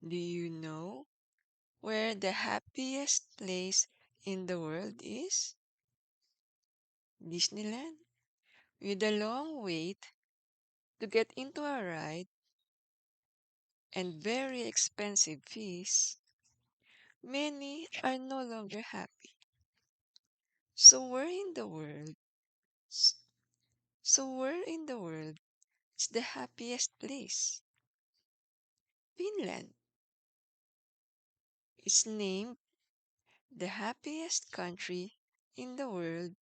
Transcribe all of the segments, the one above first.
Do you know where the happiest place in the world is? Disneyland. With a long wait to get into a ride and very expensive fees, many are no longer happy. So where in the world? s- So where in the world is the happiest place? Finland is named the happiest country in the world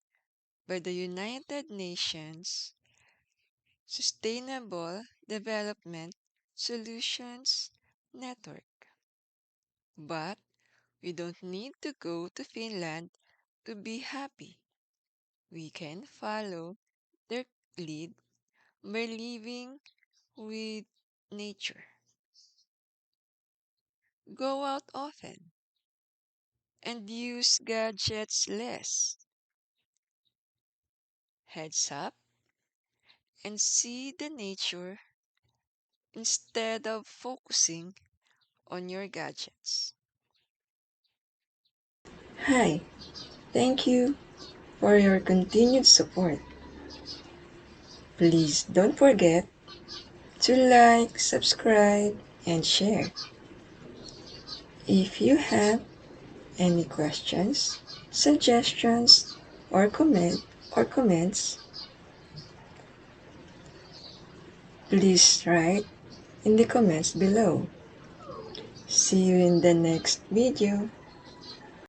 by the United Nations Sustainable Development Solutions Network. But we don't need to go to Finland to be happy. We can follow their lead by living with nature. Go out often and use gadgets less. Heads up and see the nature instead of focusing on your gadgets. Hi, thank you for your continued support. Please don't forget to like, subscribe, and share. If you have any questions, suggestions, or comments, please write in the comments below. See you in the next video.